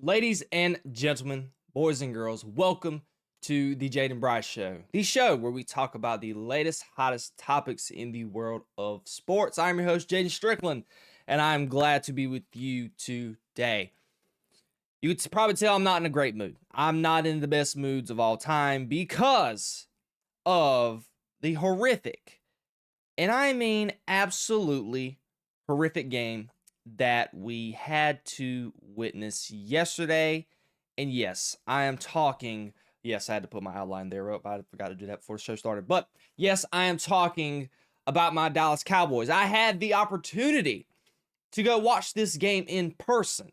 Ladies and gentlemen, boys and girls, welcome to the Jayden Bryce Show, the show where we talk about the latest, hottest topics in the world of sports. I'm your host, Jaden Strickland, and I'm glad to be with you today. You could probably tell I'm not in a great mood. I'm not in the best moods of all time because of the horrific, and I mean absolutely horrific game that we had to witness yesterday. And yes, I am talking. Yes, I had to put my outline there up. I forgot to do that before the show started. But yes, I am talking about my Dallas Cowboys. I had the opportunity to go watch this game in person.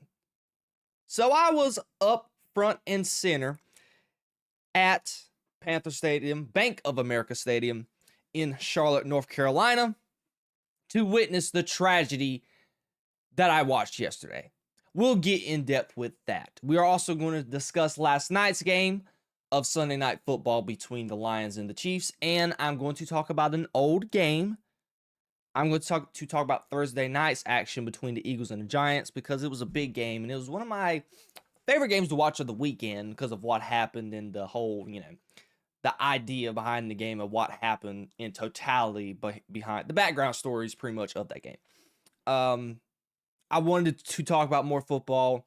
So I was up front and center at Panther Stadium, Bank of America Stadium in Charlotte, North Carolina, to witness the tragedy that I watched yesterday. We'll get in depth with that. We are also going to discuss last night's game of Sunday Night Football between the Lions and the Chiefs, and I'm going to talk about an old game. I'm going to talk about Thursday night's action between the Eagles and the Giants because it was a big game, and it was one of my favorite games to watch of the weekend because of what happened and the whole, the idea behind the game of what happened in totality behind the background stories pretty much of that game. I wanted to talk about more football.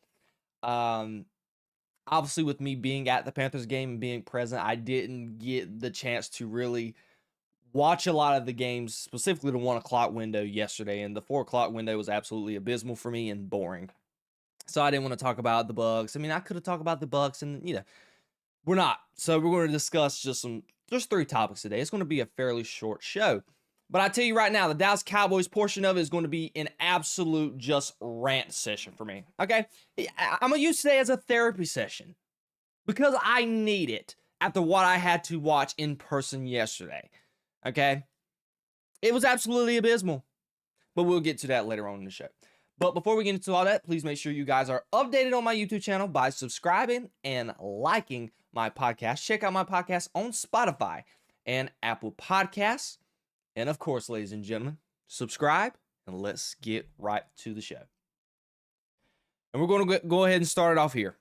Obviously, with me being at the Panthers game and being present, I didn't get the chance to really watch a lot of the games, specifically the 1 o'clock window yesterday. And the 4 o'clock window was absolutely abysmal for me and boring. So I didn't want to talk about the Bucs. I mean, I could have talked about the Bucs, and we're not. So we're going to discuss just 3 topics today. It's going to be a fairly short show. But I tell you right now, the Dallas Cowboys portion of it is going to be an absolute just rant session for me. Okay? I'm going to use today as a therapy session because I need it after what I had to watch in person yesterday. Okay? It was absolutely abysmal. But we'll get to that later on in the show. But before we get into all that, please make sure you guys are updated on my YouTube channel by subscribing and liking my podcast. Check out my podcast on Spotify and Apple Podcasts. And of course, ladies and gentlemen, subscribe and let's get right to the show. And we're going to go ahead and start it off here.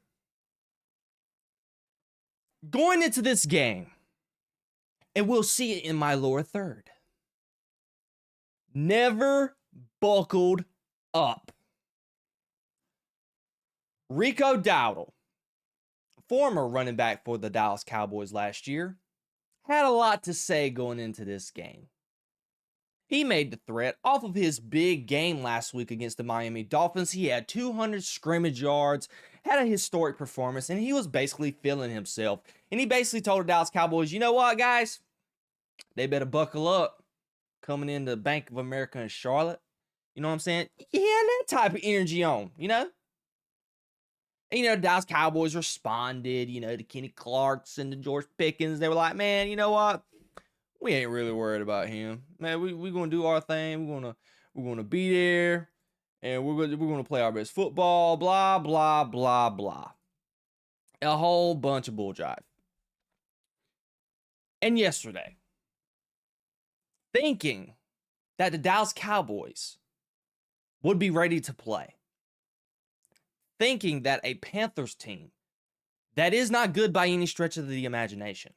Going into this game, and we'll see it in my lower third, never buckled up. Rico Dowdle, former running back for the Dallas Cowboys last year, had a lot to say going into this game. He made the threat off of his big game last week against the Miami Dolphins. He had 200 scrimmage yards, had a historic performance, and he was basically feeling himself. And he basically told the Dallas Cowboys, you know what, guys? They better buckle up coming into Bank of America in Charlotte. You know what I'm saying? He had that type of energy on, And, the Dallas Cowboys responded, to Kenny Clark's and the George Pickens. They were like, man, you know what? We ain't really worried about him, man. We're gonna do our thing. We're gonna be there, and we're gonna play our best football. Blah blah blah blah. A whole bunch of bull jive. And yesterday, thinking that the Dallas Cowboys would be ready to play, thinking that a Panthers team that is not good by any stretch of the imagination,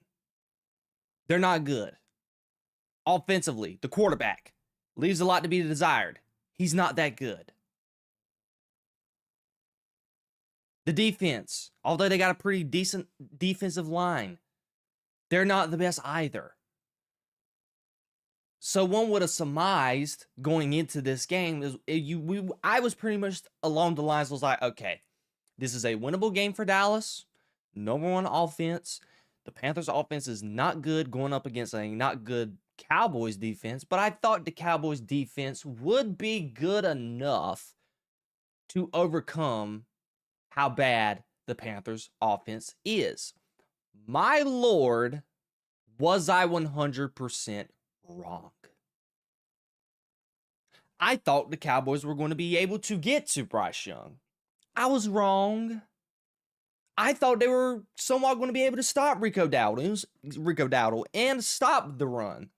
they're not good. Offensively, the quarterback leaves a lot to be desired. He's not that good. The defense, although they got a pretty decent defensive line, they're not the best either. So one would have surmised going into this game, I was pretty much along the lines, was like, okay, this is a winnable game for Dallas. Number one offense. The Panthers offense is not good going up against a not good Cowboys defense, but I thought the Cowboys defense would be good enough to overcome how bad the Panthers offense is. My Lord, was I 100% wrong? I thought the Cowboys were going to be able to get to Bryce Young. I was wrong. I thought they were somewhat going to be able to stop Rico Dowdle and stop the run.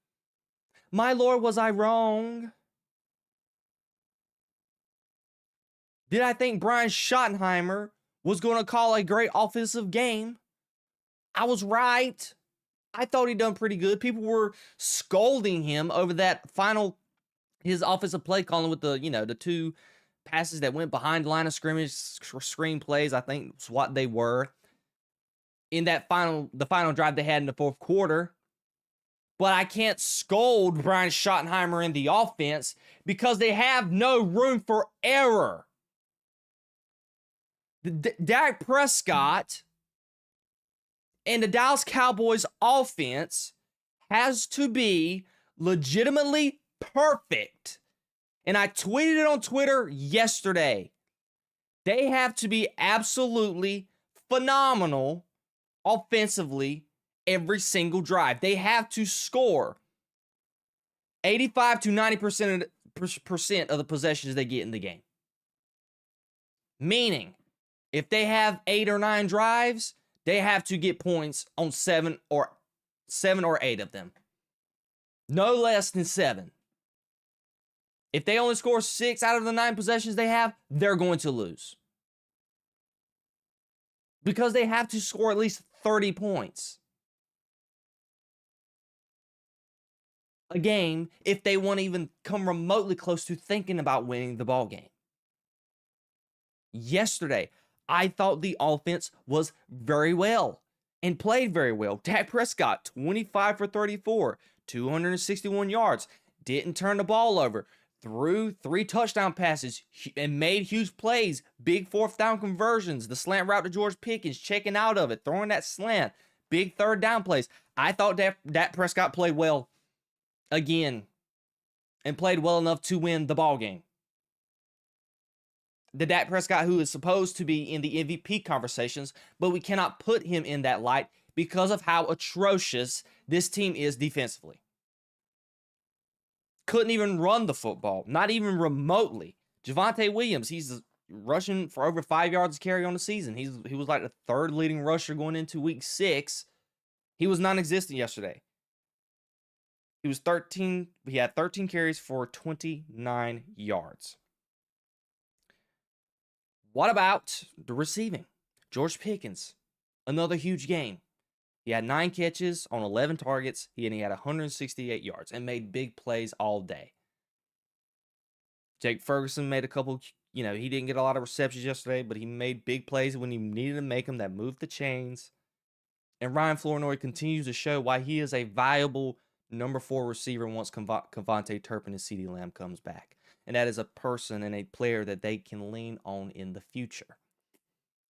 My Lord, was I wrong? Did I think Brian Schottenheimer was going to call a great offensive game. I was right. I thought he'd done pretty good. People were scolding him over that his offensive play calling with the two passes that went behind the line of scrimmage, screen plays, I think is what they were. In the final drive they had in the fourth quarter. But I can't scold Brian Schottenheimer in the offense because they have no room for error. Dak Prescott and the Dallas Cowboys offense has to be legitimately perfect. And I tweeted it on Twitter yesterday. They have to be absolutely phenomenal offensively every single drive. They have to score 85 to 90% of the possessions they get in the game. Meaning, if they have 8 or 9 drives, they have to get points on 7 or 8 of them. No less than 7. If they only score 6 out of the 9 possessions they have, they're going to lose. Because they have to score at least 30 points a game if they want to even come remotely close to thinking about winning the ball game. Yesterday, I thought the offense was very well and played very well. Dak Prescott, 25 for 34, 261 yards, didn't turn the ball over, threw 3 touchdown passes and made huge plays, big 4th down conversions, the slant route to George Pickens, checking out of it, throwing that slant, big 3rd down plays. I thought Dak Prescott played well again and played well enough to win the ball game. The Dak Prescott who is supposed to be in the MVP conversations, but we cannot put him in that light because of how atrocious this team is defensively. Couldn't even run the football, not even remotely. Javonte Williams, he's rushing for over 5 yards a carry on the season. He was like the 3rd leading rusher going into week 6. He was non-existent yesterday. He had 13 carries for 29 yards. What about the receiving? George Pickens, another huge game. He had 9 catches on 11 targets. He had 168 yards and made big plays all day. Jake Ferguson made a couple, he didn't get a lot of receptions yesterday, but he made big plays when he needed to make them that moved the chains. And Ryan Flournoy continues to show why he is a viable number 4 receiver once Cavante Turpin and CeeDee Lamb comes back. And that is a person and a player that they can lean on in the future.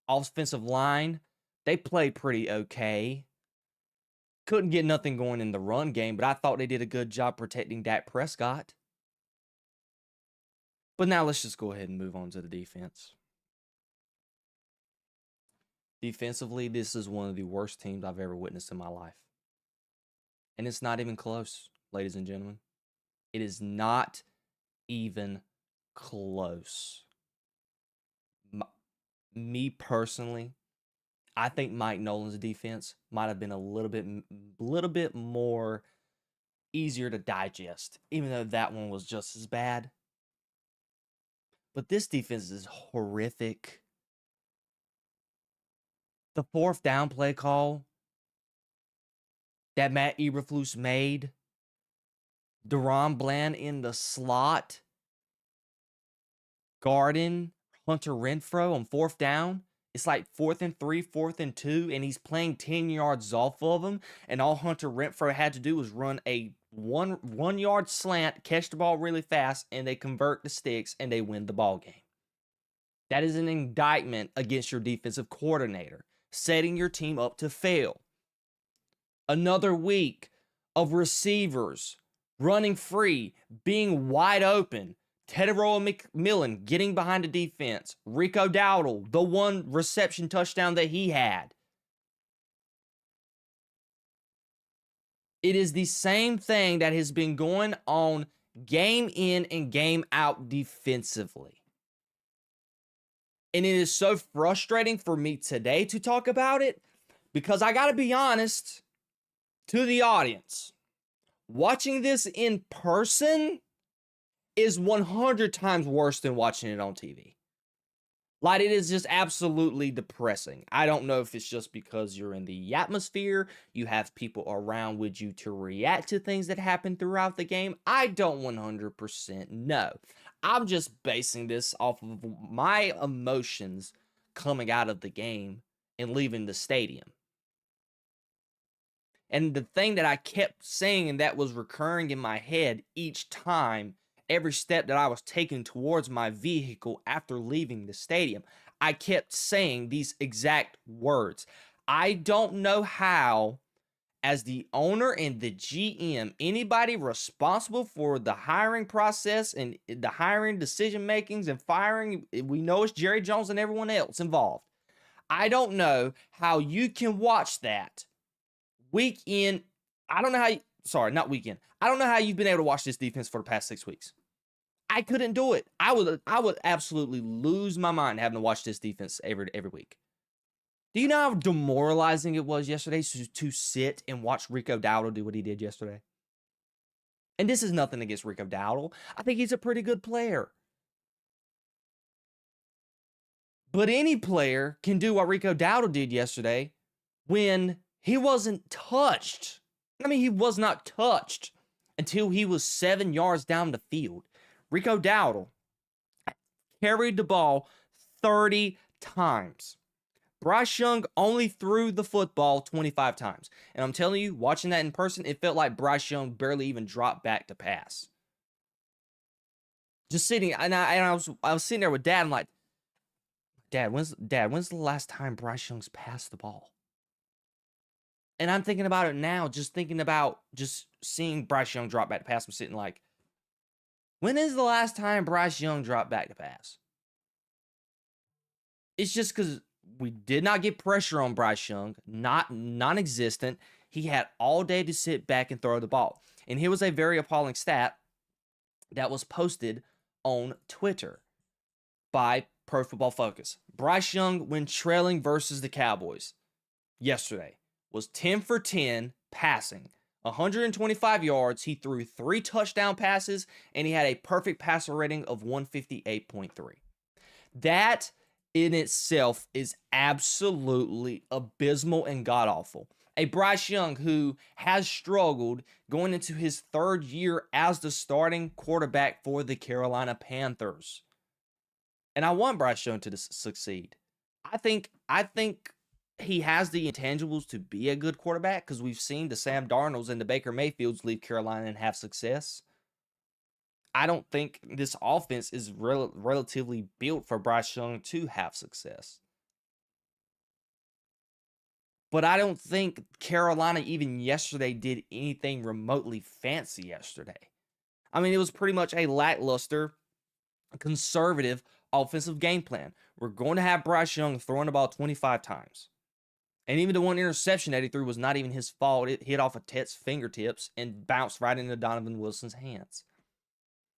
Offensive line, they played pretty okay. Couldn't get nothing going in the run game, but I thought they did a good job protecting Dak Prescott. But now let's just go ahead and move on to the defense. Defensively, this is one of the worst teams I've ever witnessed in my life. And it's not even close, ladies and gentlemen. It is not even close. Me personally, I think Mike Nolan's defense might have been a little bit more easier to digest, even though that one was just as bad. But this defense is horrific. The 4th down play call that Matt Eberflus made, Deron Bland in the slot, guarding Hunter Renfrow on 4th down. It's like 4th and 3, 4th and 2, and he's playing 10 yards off of him, and all Hunter Renfrow had to do was run a one yard slant, catch the ball really fast, and they convert the sticks, and they win the ball game. That is an indictment against your defensive coordinator, setting your team up to fail. Another week of receivers running free, being wide open. Tedero McMillan getting behind the defense. Rico Dowdle, the 1 reception touchdown that he had. It is the same thing that has been going on game in and game out defensively. And it is so frustrating for me today to talk about it because I got to be honest to the audience. Watching this in person is 100 times worse than watching it on TV. Like, it is just absolutely depressing. I don't know if it's just because you're in the atmosphere, you have people around with you to react to things that happen throughout the game. I don't 100% know. I'm just basing this off of my emotions coming out of the game and leaving the stadium. And the thing that I kept saying and that was recurring in my head each time, every step that I was taking towards my vehicle after leaving the stadium, I kept saying these exact words. I don't know how, as the owner and the GM, anybody responsible for the hiring process and the hiring decision makings and firing, we know it's Jerry Jones and everyone else involved. I don't know how you can watch that week in. I don't know how not weekend. I don't know how you've been able to watch this defense for the past 6 weeks. I couldn't do it. I would absolutely lose my mind having to watch this defense every week. Do you know how demoralizing it was yesterday to sit and watch Rico Dowdle do what he did yesterday? And this is nothing against Rico Dowdle. I think he's a pretty good player. But any player can do what Rico Dowdle did yesterday when he wasn't touched. I mean, he was not touched until he was 7 yards down the field. Rico Dowdle carried the ball 30 times. Bryce Young only threw the football 25 times. And I'm telling you, watching that in person, it felt like Bryce Young barely even dropped back to pass. Just sitting, and I was sitting there with Dad. I'm like, when's the last time Bryce Young's passed the ball? And I'm thinking about it now, just thinking about just seeing Bryce Young drop back to pass. I'm sitting like, when is the last time Bryce Young dropped back to pass? It's just because we did not get pressure on Bryce Young, non-existent. He had all day to sit back and throw the ball. And here was a very appalling stat that was posted on Twitter by Pro Football Focus. Bryce Young, when trailing versus the Cowboys yesterday, was 10 for 10 passing, 125 yards. He threw 3 touchdown passes, and he had a perfect passer rating of 158.3. That in itself is absolutely abysmal and god-awful. A Bryce Young who has struggled going into his 3rd year as the starting quarterback for the Carolina Panthers. And I want Bryce Young to succeed. I think he has the intangibles to be a good quarterback because we've seen the Sam Darnolds and the Baker Mayfields leave Carolina and have success. I don't think this offense is relatively built for Bryce Young to have success. But I don't think Carolina even yesterday did anything remotely fancy yesterday. I mean, it was pretty much a lackluster, conservative offensive game plan. We're going to have Bryce Young throwing the ball 25 times. And even the one interception that he threw was not even his fault. It hit off of Tet's fingertips and bounced right into Donovan Wilson's hands.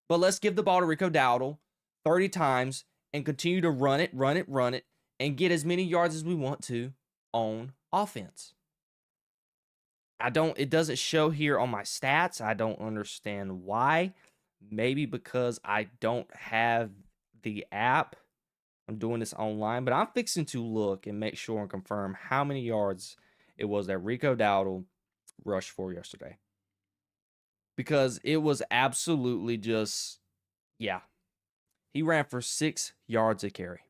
But let's give the ball to Rico Dowdle 30 times and continue to run it, and get as many yards as we want to on offense. It doesn't show here on my stats. I don't understand why. Maybe because I don't have the app. I'm doing this online, but I'm fixing to look and make sure and confirm how many yards it was that Rico Dowdle rushed for yesterday. Because it was absolutely just, yeah. He ran for 6 yards a carry.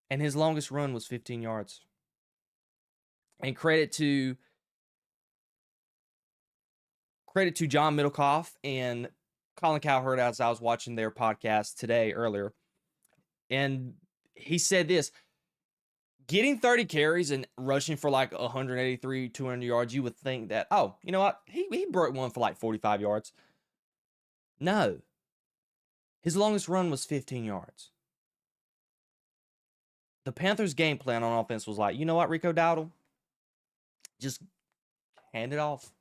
And his longest run was 15 yards. And credit to John Middlecoff and Colin Cowherd as I was watching their podcast today earlier. And he said this, getting 30 carries and rushing for like 183, 200 yards, you would think that, oh, you know what? He broke one for like 45 yards. No. His longest run was 15 yards. The Panthers' game plan on offense was like, you know what, Rico Dowdle? Just hand it off.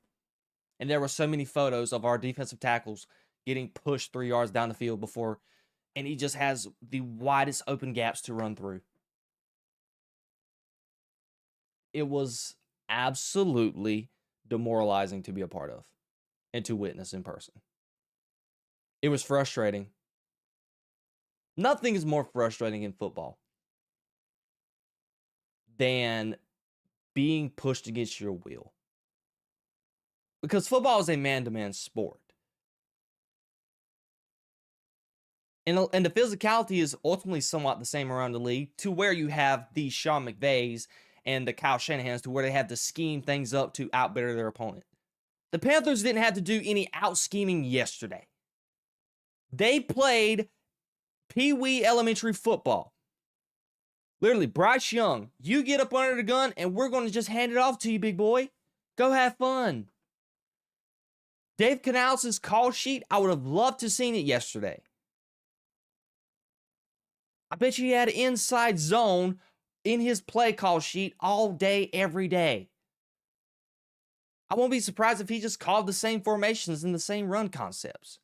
And there were so many photos of our defensive tackles getting pushed 3 yards down the field before, and he just has the widest open gaps to run through. It was absolutely demoralizing to be a part of and to witness in person. It was frustrating. Nothing is more frustrating in football than being pushed against your will. Because football is a man-to-man sport. And the physicality is ultimately somewhat the same around the league, to where you have the Sean McVays and the Kyle Shanahans, to where they have to scheme things up to outbetter their opponent. The Panthers didn't have to do any out-scheming yesterday. They played Pee-wee elementary football. Literally, Bryce Young, you get up under the gun and we're going to just hand it off to you, big boy. Go have fun. Dave Canales' call sheet, I would have loved to have seen it yesterday. I bet you he had an inside zone in his play call sheet all day, every day. I won't be surprised if he just called the same formations and the same run concepts.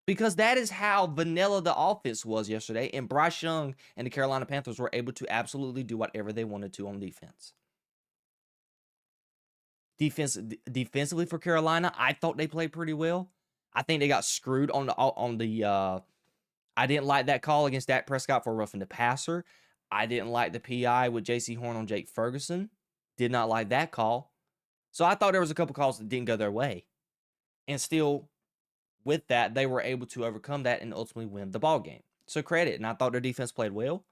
Because that is how vanilla the offense was yesterday, and Bryce Young and the Carolina Panthers were able to absolutely do whatever they wanted to on defense. Defensively for Carolina, I thought they played pretty well. I think they got screwed on the I didn't like that call against Dak Prescott for roughing the passer. I didn't like the PI with J.C. Horn on Jake Ferguson. Did not like that call. So I thought there was a couple calls that didn't go their way. And still, with that, they were able to overcome that and ultimately win the ball game. So credit. And I thought their defense played well.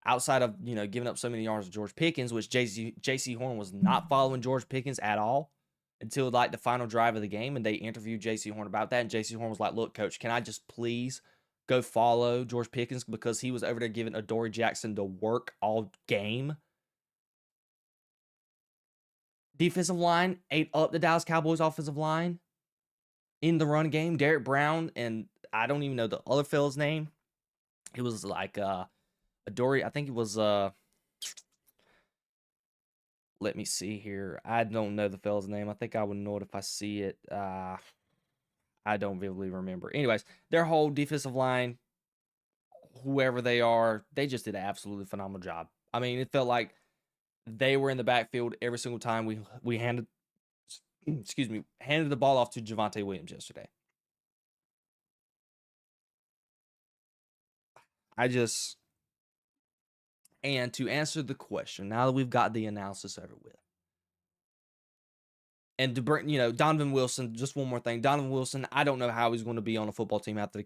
Outside of, giving up so many yards to George Pickens, which J.C. Horn was not following George Pickens at all until like the final drive of the game. And they interviewed J.C. Horn about that. And J.C. Horn was like, look, coach, can I just please go follow George Pickens, because he was over there giving Adoree Jackson the work all game. Defensive line ate up the Dallas Cowboys offensive line in the run game. Derek Brown and I don't even know the other fella's name. It was like Adoree, I think it was let me see here. I don't know the fella's name. I think I would know it if I see it. I don't vividly remember. Anyways, their whole defensive line, whoever they are, they just did an absolutely phenomenal job. I mean, it felt like they were in the backfield every single time we handed the ball off to Javonte Williams yesterday. And to answer the question, now that we've got the analysis over with, and to bring, Donovan Wilson, just one more thing. Donovan Wilson, I don't know how he's going to be on a football team after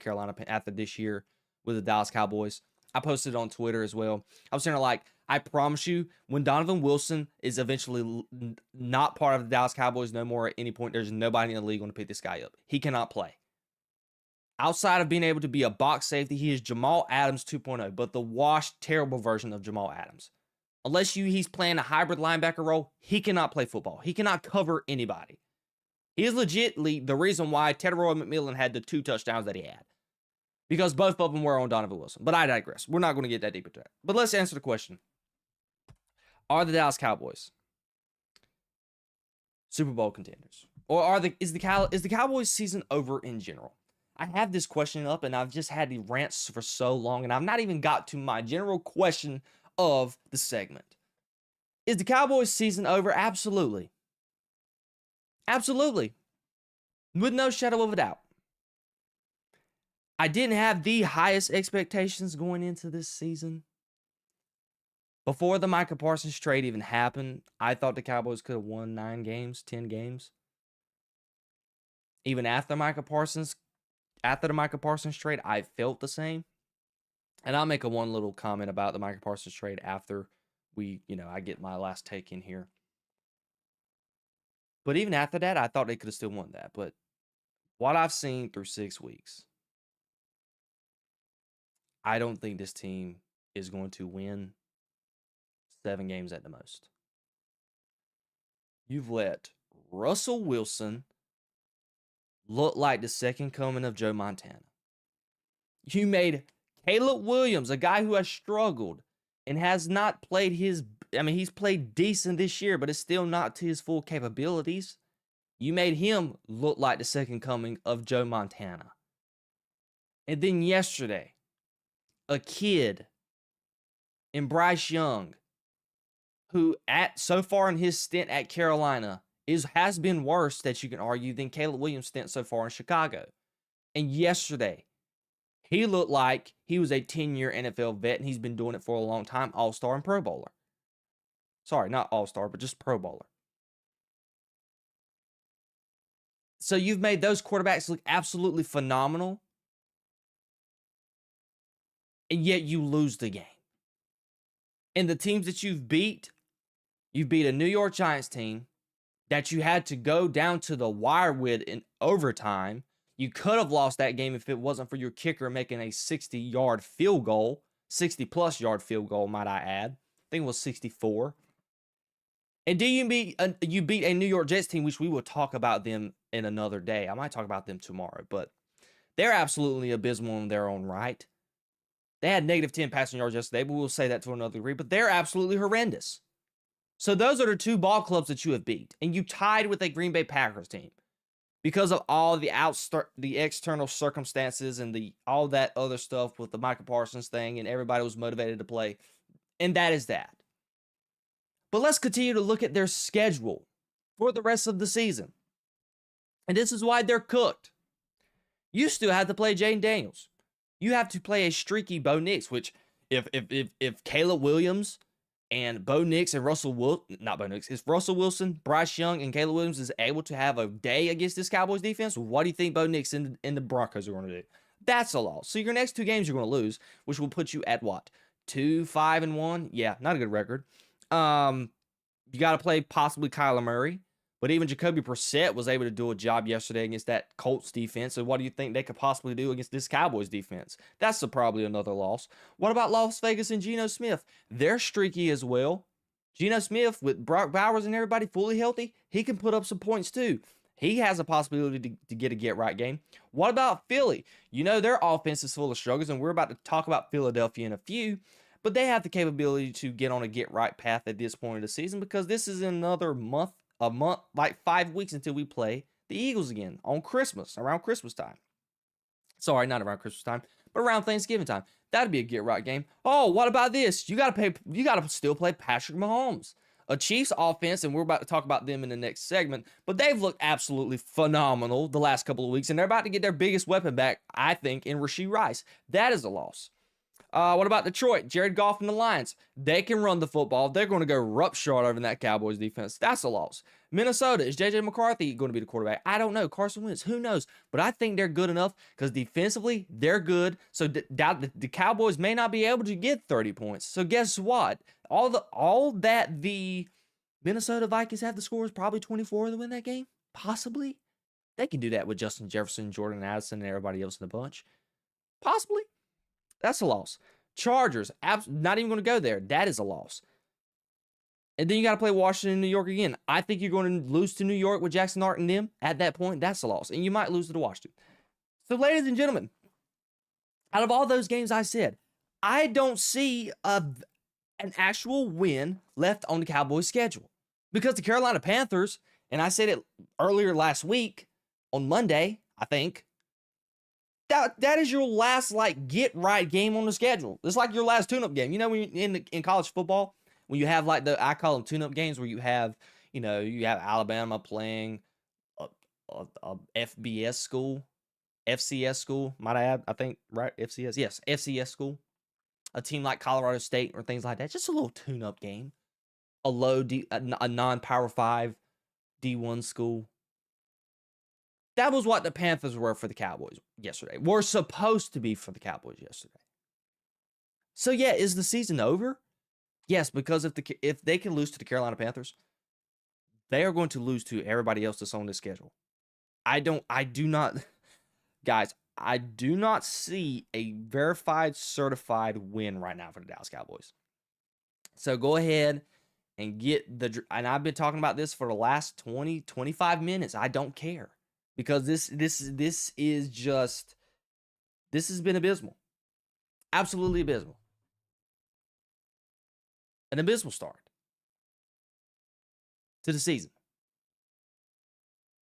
this year with the Dallas Cowboys. I posted it on Twitter as well. I was saying, like, I promise you, when Donovan Wilson is eventually not part of the Dallas Cowboys no more at any point, there's nobody in the league going to pick this guy up. He cannot play. Outside of being able to be a box safety, he is Jamal Adams 2.0, but the washed, terrible version of Jamal Adams. Unless he's playing a hybrid linebacker role, he cannot play football. He cannot cover anybody. He is legitimately the reason why Tetairoa McMillan had the 2 touchdowns that he had. Because both of them were on Donovan Wilson. But I digress. We're not going to get that deep into that. But let's answer the question. Are the Dallas Cowboys Super Bowl contenders? Or is the Cowboys season over in general? I have this question up, and I've just had the rants for so long, and I've not even got to my general question of the segment. Is the Cowboys season over? Absolutely. Absolutely. With no shadow of a doubt. I didn't have the highest expectations going into this season. Before the Micah Parsons trade even happened, I thought the Cowboys could have won 9 games, 10 games. Even after the Micah Parsons trade, I felt the same. And I'll make one little comment about the Micah Parsons trade after I get my last take in here. But even after that, I thought they could have still won that. But what I've seen through 6 weeks, I don't think this team is going to win 7 games at the most. You've let Russell Wilson look like the second coming of Joe Montana. You made Caleb Williams, a guy who has struggled and has not played he's played decent this year, but it's still not to his full capabilities. You made him look like the second coming of Joe Montana. And then yesterday, a kid in Bryce Young, who so far in his stint at Carolina has been worse, that you can argue, than Caleb Williams' stint so far in Chicago. And yesterday, He looked like he was a 10-year NFL vet, and he's been doing it for a long time, all-star and Pro Bowler. Sorry, not all-star, but just Pro Bowler. So you've made those quarterbacks look absolutely phenomenal, and yet you lose the game. And the teams that you beat a New York Giants team that you had to go down to the wire with in overtime. You could have lost that game if it wasn't for your kicker making a 60-yard field goal, 60-plus yard field goal, might I add. I think it was 64. And you beat a New York Jets team, which we will talk about them in another day. I might talk about them tomorrow, but they're absolutely abysmal in their own right. They had negative 10 passing yards yesterday, but we'll say that to another degree, but they're absolutely horrendous. So those are the two ball clubs that you have beat, and you tied with a Green Bay Packers team because of all the external circumstances and all that other stuff with the Micah Parsons thing, and everybody was motivated to play, and that is that. But let's continue to look at their schedule for the rest of the season. And this is why they're cooked. You still have to play Jayden Daniels. You have to play a streaky Bo Nix, which if Caleb Williams and Bo Nix and Russell Wilson, Bryce Young, and Caleb Williams is able to have a day against this Cowboys defense, what do you think Bo Nix and the Broncos are going to do? That's a loss. So your next two games you're going to lose, which will put you at what? 2-5-1? Yeah, not a good record. You got to play possibly Kyler Murray, but even Jacoby Brissett was able to do a job yesterday against that Colts defense. So what do you think they could possibly do against this Cowboys defense? That's probably another loss. What about Las Vegas and Geno Smith? They're streaky as well. Geno Smith with Brock Bowers and everybody fully healthy, he can put up some points too. He has a possibility to get a get-right game. What about Philly? You know their offense is full of struggles, and we're about to talk about Philadelphia in a few. But they have the capability to get on a get-right path at this point of the season because this is another month, like 5 weeks until we play the Eagles again on Christmas, around Christmas time. Sorry, not around Christmas time, but around Thanksgiving time. That'd be a get-right game. Oh, what about this? You got to still play Patrick Mahomes, a Chiefs offense, and we're about to talk about them in the next segment, but they've looked absolutely phenomenal the last couple of weeks, and they're about to get their biggest weapon back, I think, in Rashee Rice. That is a loss. What about Detroit? Jared Goff and the Lions. They can run the football. They're going to go roughshod over that Cowboys defense. That's a loss. Minnesota. Is J.J. McCarthy going to be the quarterback? I don't know. Carson Wentz. Who knows? But I think they're good enough because defensively, they're good. So the Cowboys may not be able to get 30 points. So guess what? All that the Minnesota Vikings have to score is probably 24 to win that game. Possibly. They can do that with Justin Jefferson, Jordan Addison, and everybody else in the bunch. Possibly. That's a loss. Chargers, not even going to go there. That is a loss. And then you got to play Washington and New York again. I think you're going to lose to New York with Jackson Dart and them. At that point, that's a loss. And you might lose to Washington. So, ladies and gentlemen, out of all those games I said, I don't see an actual win left on the Cowboys' schedule. Because the Carolina Panthers, and I said it earlier last week on Monday, I think, that is your last get right game on the schedule. It's like your last tune-up game. You know, when in college football, when you have I call them tune-up games where you have Alabama playing a FBS school, FCS school, might I add, I think, right? FCS, yes, FCS school. A team like Colorado State or things like that. Just a little tune-up game. A non-Power 5 D1 school. That was what the Panthers were for the Cowboys yesterday. Were supposed to be for the Cowboys yesterday. So yeah, is the season over? Yes, because if they can lose to the Carolina Panthers, they are going to lose to everybody else that's on this schedule. I do not see a verified, certified win right now for the Dallas Cowboys. So go ahead and and I've been talking about this for the last 20, 25 minutes. I don't care. Because this has been abysmal. Absolutely abysmal. An abysmal start to the season.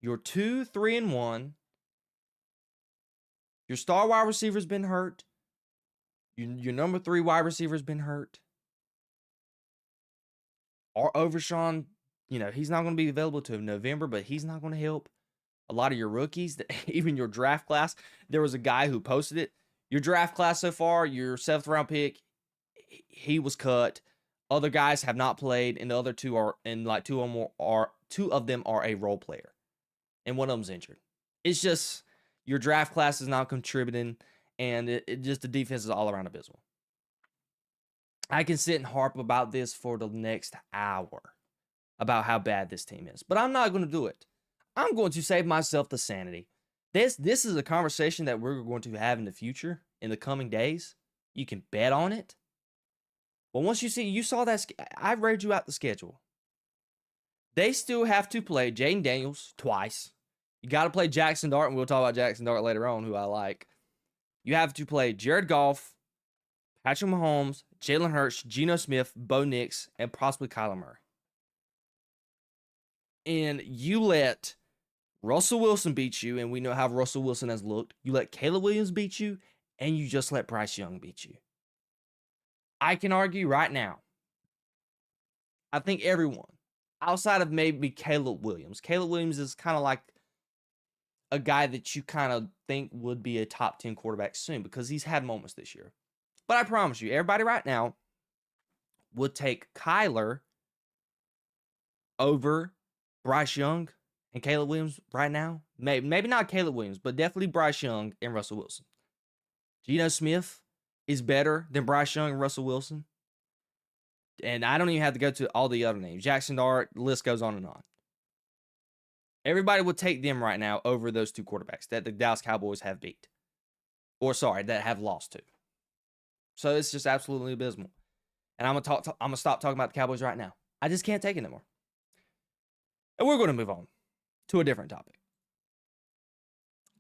You're 2-3-1. Your star wide receiver's been hurt. Your number 3 wide receiver's been hurt. Or Overshawn, he's not going to be available to November, but he's not going to help. A lot of your rookies, even your draft class, there was a guy who posted it. Your draft class so far, your 7th round pick, he was cut. Other guys have not played, and the other two are, and like two of them are a role player, and one of them's injured. It's just your draft class is not contributing, and it just the defense is all around abysmal. I can sit and harp about this for the next hour about how bad this team is, but I'm not going to do it. I'm going to save myself the sanity. This is a conversation that we're going to have in the future, in the coming days. You can bet on it. But once you saw that, I read you out the schedule. They still have to play Jayden Daniels twice. You got to play Jackson Dart, and we'll talk about Jackson Dart later on, who I like. You have to play Jared Goff, Patrick Mahomes, Jalen Hurts, Geno Smith, Bo Nix, and possibly Kyler Murray. And you let Russell Wilson beat you, and we know how Russell Wilson has looked. You let Caleb Williams beat you, and you just let Bryce Young beat you. I can argue right now, I think everyone, outside of maybe Caleb Williams is kind of like a guy that you kind of think would be a top 10 quarterback soon because he's had moments this year. But I promise you, everybody right now would take Kyler over Bryce Young and Caleb Williams right now. Maybe not Caleb Williams, but definitely Bryce Young and Russell Wilson. Geno Smith is better than Bryce Young and Russell Wilson. And I don't even have to go to all the other names. Jackson Dart, the list goes on and on. Everybody would take them right now over those two quarterbacks that the Dallas Cowboys have beat. That have lost to. So it's just absolutely abysmal. And I'm gonna stop talking about the Cowboys right now. I just can't take it anymore. And we're going to move on to a different topic.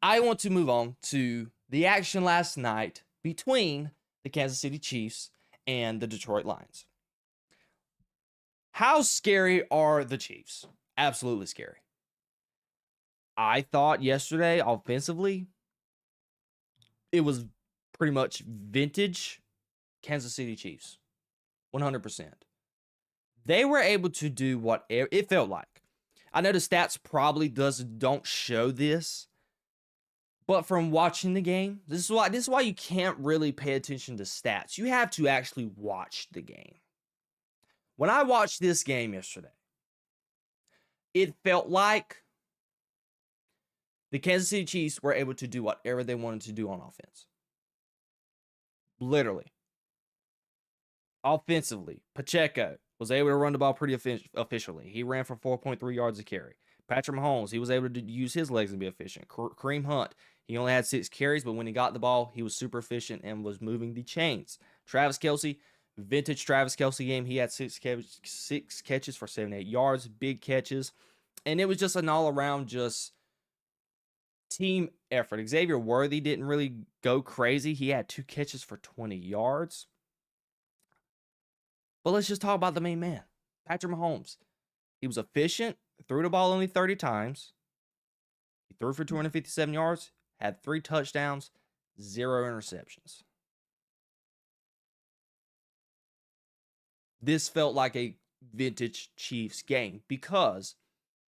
I want to move on to the action last night between the Kansas City Chiefs and the Detroit Lions. How scary are the Chiefs? Absolutely scary. I thought yesterday, offensively, it was pretty much vintage Kansas City Chiefs. 100%. They were able to do what it felt like. I know the stats probably don't show this, but from watching the game, this is why you can't really pay attention to stats. You have to actually watch the game. When I watched this game yesterday, it felt like the Kansas City Chiefs were able to do whatever they wanted to do on offense. Literally. Offensively, Pacheco was able to run the ball pretty efficiently. He ran for 4.3 yards a carry. Patrick Mahomes, he was able to use his legs and be efficient. Kareem Hunt, he only had 6 carries, but when he got the ball, he was super efficient and was moving the chains. Travis Kelce, vintage Travis Kelce game. He had 6 catches for 78 yards, big catches. And it was just an all-around just team effort. Xavier Worthy didn't really go crazy. He had 2 catches for 20 yards. But let's just talk about the main man, Patrick Mahomes. He was efficient, threw the ball only 30 times. He threw for 257 yards, had 3 touchdowns, 0 interceptions. This felt like a vintage Chiefs game because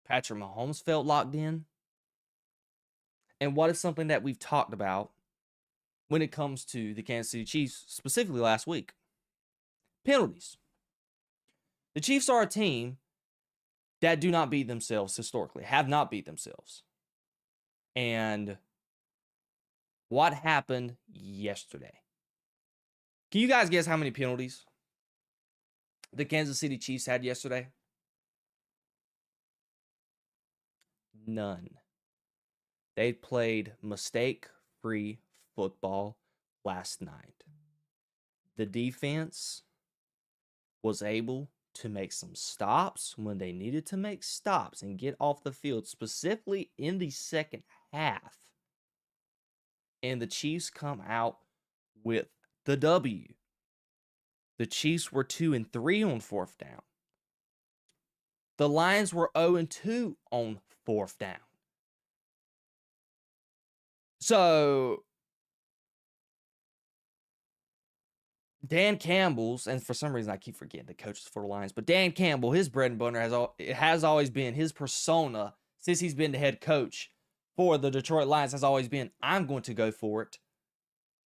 Patrick Mahomes felt locked in. And what is something that we've talked about when it comes to the Kansas City Chiefs, specifically last week? Penalties. The Chiefs are a team that do not beat themselves historically, have not beat themselves. And what happened yesterday? Can you guys guess how many penalties the Kansas City Chiefs had yesterday? None. They played mistake-free football last night. The defense was able to make some stops when they needed to make stops and get off the field, specifically in the second half. And the Chiefs come out with the W. The Chiefs were 2-3 on 4th down. The Lions were 0-2 on 4th down. So Dan Campbell's, and for some reason I keep forgetting the coaches for the Lions, but Dan Campbell, his bread and butter has always been, his persona since he's been the head coach for the Detroit Lions has always been, I'm going to go for it.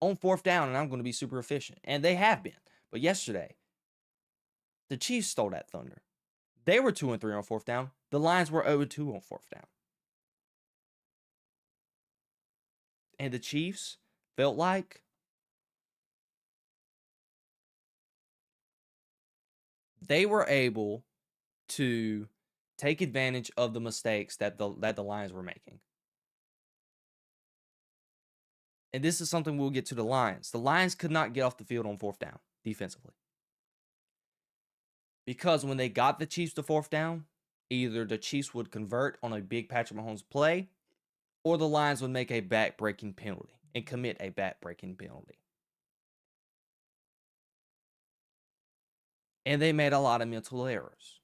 on fourth down, and I'm going to be super efficient. And they have been. But yesterday, the Chiefs stole that thunder. They were 2-3 on fourth down. The Lions were 0-2 on fourth down. And the Chiefs felt like they were able to take advantage of the mistakes that the Lions were making. And this is something we'll get to the Lions. The Lions could not get off the field on fourth down defensively. Because when they got the Chiefs to fourth down, either the Chiefs would convert on a big Patrick Mahomes play, or the Lions would make a back-breaking penalty and commit a back-breaking penalty. And they made a lot of mental errors.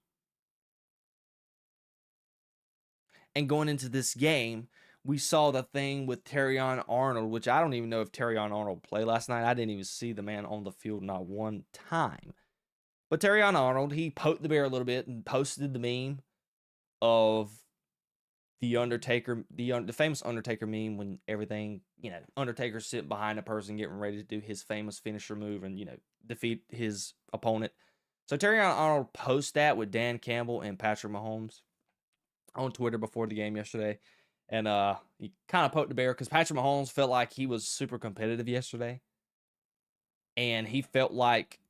And going into this game, we saw the thing with Terrion Arnold, which I don't even know if Terrion Arnold played last night. I didn't even see the man on the field not one time. But Terrion Arnold, he poked the bear a little bit and posted the meme of the Undertaker, the famous Undertaker meme when everything, Undertaker sitting behind a person getting ready to do his famous finisher move and, defeat his opponent. So Terrion Arnold posted that with Dan Campbell and Patrick Mahomes on Twitter before the game yesterday. And he kind of poked the bear because Patrick Mahomes felt like he was super competitive yesterday. And it felt like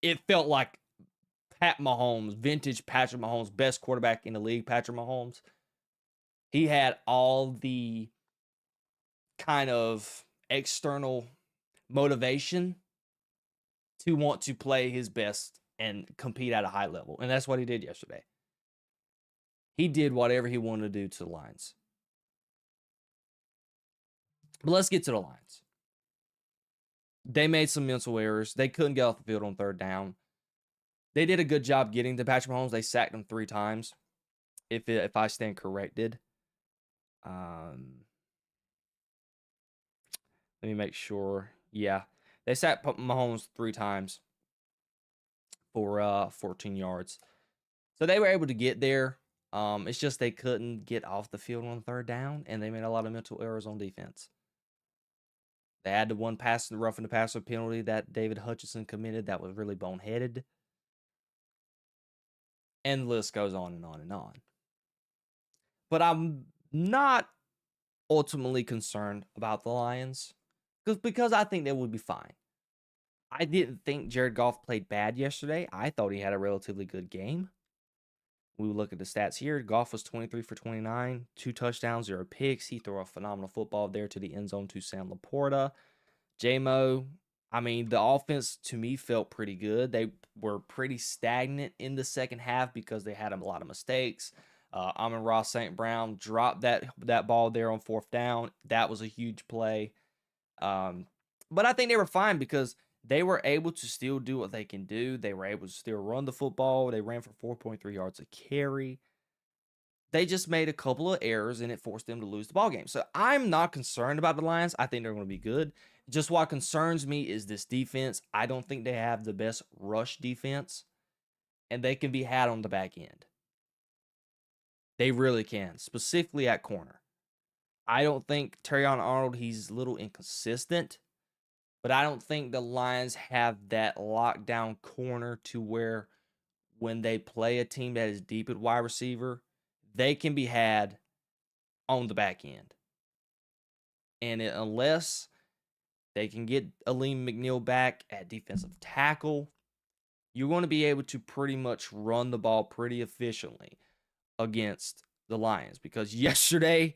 Pat Mahomes, vintage Patrick Mahomes, best quarterback in the league, Patrick Mahomes. He had all the kind of external motivation to want to play his best and compete at a high level. And that's what he did yesterday. He did whatever he wanted to do to the Lions. But let's get to the Lions. They made some mental errors. They couldn't get off the field on third down. They did a good job getting to Patrick Mahomes. They sacked him 3 times, if I stand corrected. Let me make sure. Yeah, they sacked Mahomes 3 times for 14 yards. So they were able to get there. It's just they couldn't get off the field on third down, and they made a lot of mental errors on defense. They had the one pass in the roughing the passer penalty that David Hutchinson committed that was really boneheaded. And the list goes on and on and on. But I'm not ultimately concerned about the Lions because I think they would be fine. I didn't think Jared Goff played bad yesterday. I thought he had a relatively good game. We look at the stats here. Goff was 23 for 29, 2 touchdowns, 0 picks. He threw a phenomenal football there to the end zone to Sam Laporta. J-Mo, the offense to me felt pretty good. They were pretty stagnant in the second half because they had a lot of mistakes. Amon-Ra St. Brown dropped that ball there on fourth down. That was a huge play. But I think they were fine because they were able to still do what they can do. They were able to still run the football. They ran for 4.3 yards a carry. They just made a couple of errors, and it forced them to lose the ball game. So I'm not concerned about the Lions. I think they're going to be good. Just what concerns me is this defense. I don't think they have the best rush defense, and they can be had on the back end. They really can, specifically at corner. I don't think Terrion Arnold, he's a little inconsistent, but I don't think the Lions have that lockdown corner to where when they play a team that is deep at wide receiver, they can be had on the back end. And unless they can get Aleem McNeil back at defensive tackle, you're going to be able to pretty much run the ball pretty efficiently against the Lions. Because yesterday,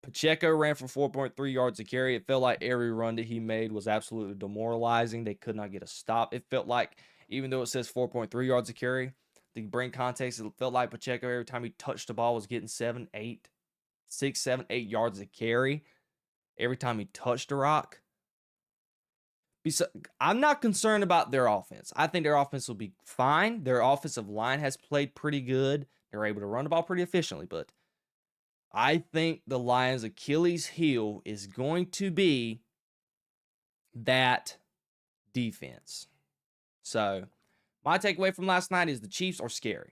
Pacheco ran for 4.3 yards a carry. It felt like every run that he made was absolutely demoralizing. They could not get a stop. It felt like, even though it says 4.3 yards a carry, to bring context, it felt like Pacheco, every time he touched the ball, was getting 6, 7, 8 yards a carry every time he touched the rock. I'm not concerned about their offense. I think their offense will be fine. Their offensive line has played pretty good. They're able to run the ball pretty efficiently, but I think the Lions' Achilles heel is going to be that defense. So, my takeaway from last night is the Chiefs are scary.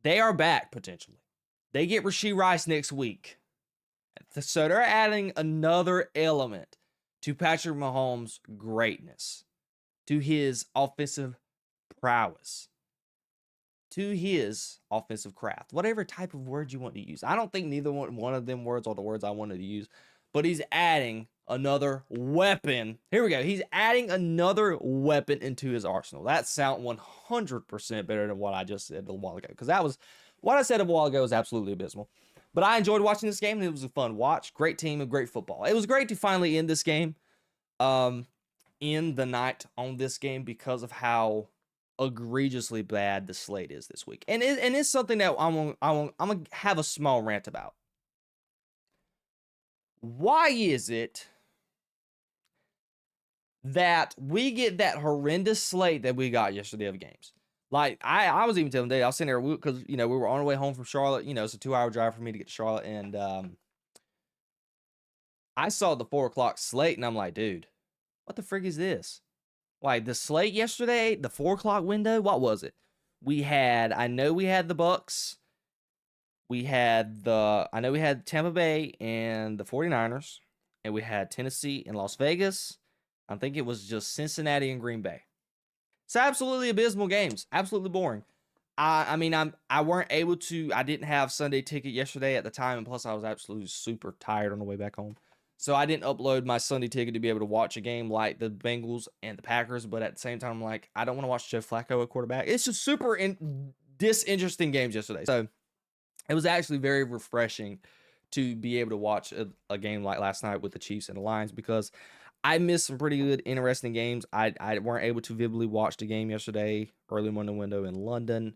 They are back, potentially. They get Rashee Rice next week. So they're adding another element to Patrick Mahomes' greatness, to his offensive prowess, to his offensive craft, whatever type of word you want to use. I don't think neither one of them words are the words I wanted to use, but he's adding another weapon. Here we go. He's adding another weapon into his arsenal. That sounds 100% better than what I just said a while ago, because that was what I said a while ago was absolutely abysmal. But I enjoyed watching this game, and it was a fun watch. Great team and great football. It was great to finally end this game, end the night on this game, because of how egregiously bad the slate is this week. And it's something that I'm gonna have a small rant about. Why is it that we get that horrendous slate that we got yesterday of games? Like, I was even telling Dave, I was sitting there because, we were on our way home from Charlotte. It's a 2-hour drive for me to get to Charlotte. And I saw the 4 o'clock slate, and I'm like, dude, what the frick is this? Like, the slate yesterday, the 4 o'clock window, what was it? I know we had the Bucks. I know we had Tampa Bay and the 49ers. And we had Tennessee and Las Vegas. I think it was just Cincinnati and Green Bay. It's absolutely abysmal games. Absolutely boring. I weren't able to. I didn't have Sunday ticket yesterday at the time, and plus I was absolutely super tired on the way back home. So I didn't upload my Sunday ticket to be able to watch a game like the Bengals and the Packers. But at the same time, I'm like, I don't want to watch Joe Flacco at quarterback. It's just super disinteresting games yesterday. So it was actually very refreshing to be able to watch a game like last night with the Chiefs and the Lions, because I missed some pretty good, interesting games. I weren't able to vividly watch the game yesterday, early morning window in London.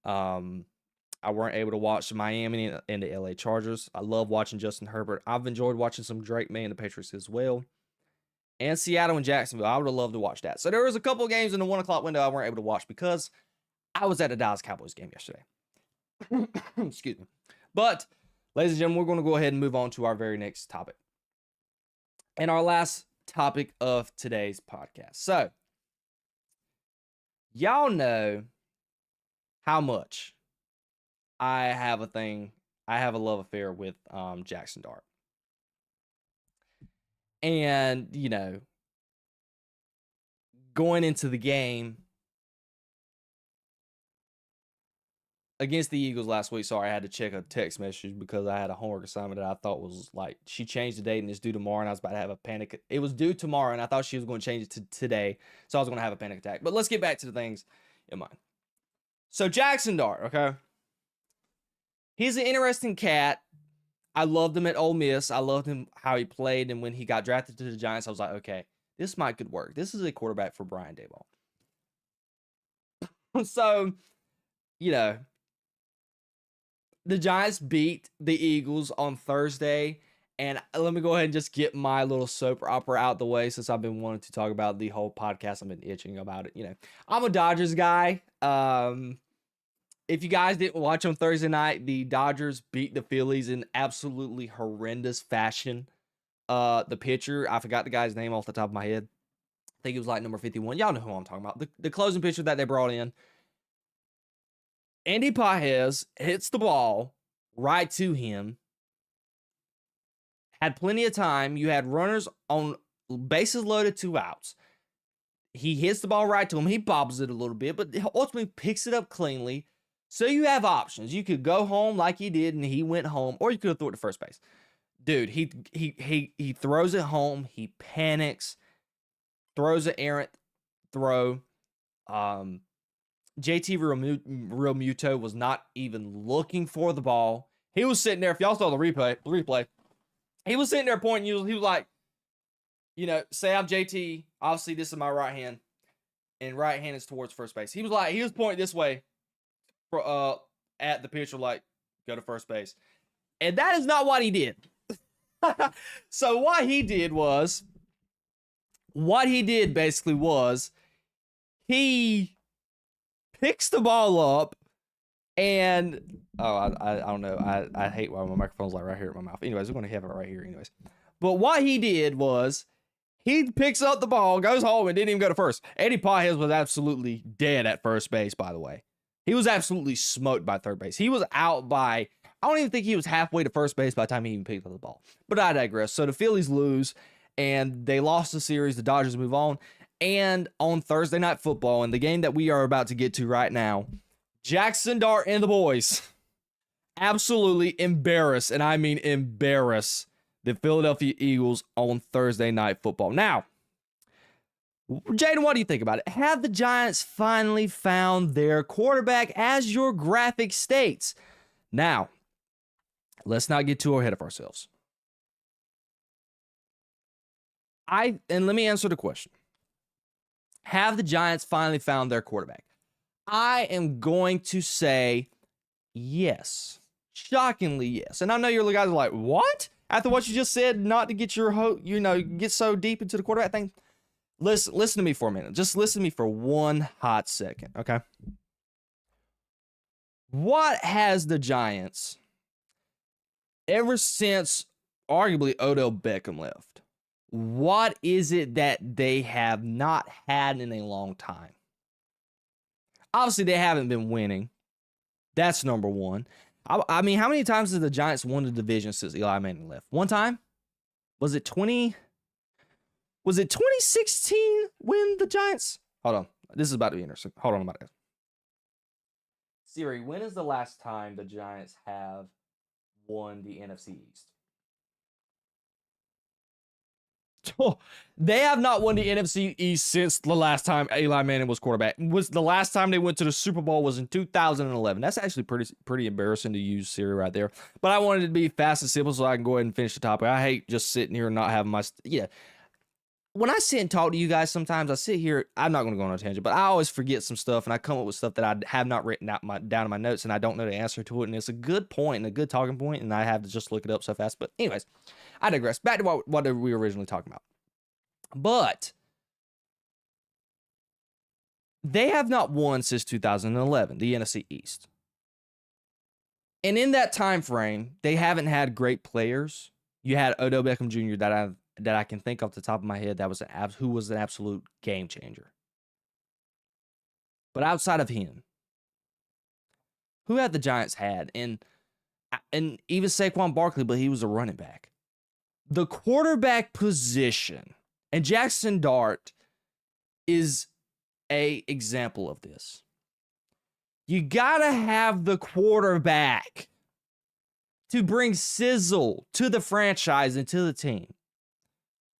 I weren't able to watch Miami and the LA Chargers. I love watching Justin Herbert. I've enjoyed watching some Drake May and the Patriots as well. And Seattle and Jacksonville. I would have loved to watch that. So there was a couple of games in the 1 o'clock window I weren't able to watch because I was at a Dallas Cowboys game yesterday. Excuse me. But, ladies and gentlemen, we're going to go ahead and move on to our very next topic. And our last topic of today's podcast. So, y'all know how much I have a love affair with Jackson Dart. And, going into the game against the Eagles last week, sorry, I had to check a text message because I had a homework assignment that I thought was like, she changed the date and it's due tomorrow, and I was about to have a panic. It was due tomorrow, and I thought she was going to change it to today, so I was going to have a panic attack. But let's get back to the things in mind. So Jackson Dart, okay? He's an interesting cat. I loved him at Ole Miss. I loved him how he played, and when he got drafted to the Giants, I was like, okay, this might could work. This is a quarterback for Brian Daboll. So, the Giants beat the Eagles on Thursday, and let me go ahead and just get my little soap opera out the way, since I've been wanting to talk about the whole podcast. I've been itching about it. I'm a Dodgers guy. If you guys didn't watch on Thursday night, the Dodgers beat the Phillies in absolutely horrendous fashion. The pitcher, I forgot the guy's name off the top of my head. I think it was like number 51. Y'all know who I'm talking about. The closing pitcher that they brought in. Andy Pages hits the ball right to him. Had plenty of time. You had runners on bases loaded, 2 outs. He hits the ball right to him. He bobbles it a little bit, but ultimately picks it up cleanly. So you have options. You could go home like he did, and he went home, or you could have thrown it to first base. Dude, he throws it home. He panics, throws an errant throw. JT Realmuto was not even looking for the ball. He was sitting there. If y'all saw the replay, he was sitting there pointing. He was like, say I'm JT. Obviously, this is my right hand, and right hand is towards first base. He was pointing this way at the pitcher, like, go to first base. And that is not what he did. So what he did basically was he picks the ball up, and I don't know. I hate why my microphone's like right here at my mouth. Anyways, we're going to have it right here anyways. But what he did was he picks up the ball, goes home, and didn't even go to first. Andy Pages was absolutely dead at first base, by the way. He was absolutely smoked by third base. He was out by I don't even think he was halfway to first base by the time he even picked up the ball. But I digress. So the Phillies lose, and they lost the series. The Dodgers move on. And on Thursday Night Football, in the game that we are about to get to right now, Jackson Dart and the boys absolutely embarrass, and I mean embarrass, the Philadelphia Eagles on Thursday Night Football. Now, Jayden, what do you think about it? Have the Giants finally found their quarterback, as your graphic states? Now, let's not get too ahead of ourselves. And let me answer the question. Have the Giants finally found their quarterback? I am going to say yes. Shockingly, yes. And I know your guys are like, what? After what you just said, not to get get so deep into the quarterback thing. Listen to me for a minute. Just listen to me for one hot second, okay? What has the Giants, ever since arguably Odell Beckham left, what is it that they have not had in a long time? Obviously, they haven't been winning. That's number one. I mean, how many times has the Giants won the division since Eli Manning left? One time? Was it 2016 when the Giants? Hold on. This is about to be interesting. Hold on about it. Siri, when is the last time the Giants have won the NFC East? Oh, they have not won the NFC East since the last time Eli Manning was quarterback. Was the last time they went to the Super Bowl was in 2011. That's actually pretty embarrassing to use Siri right there. But I wanted it to be fast and simple so I can go ahead and finish the topic. I hate just sitting here and not having my when I sit and talk to you guys, sometimes I sit here. I'm not going to go on a tangent, but I always forget some stuff, and I come up with stuff that I have not written down in my notes, and I don't know the answer to it. And it's a good point and a good talking point, and I have to just look it up so fast. But anyways, I digress. Back to what we were originally talking about. But they have not won since 2011, the NFC East. And in that time frame, they haven't had great players. You had Odell Beckham Jr. that I can think off the top of my head who was an absolute game changer. But outside of him, who had the Giants had? And even Saquon Barkley, but he was a running back. The quarterback position, and Jackson Dart is an example of this. You gotta have the quarterback to bring sizzle to the franchise and to the team.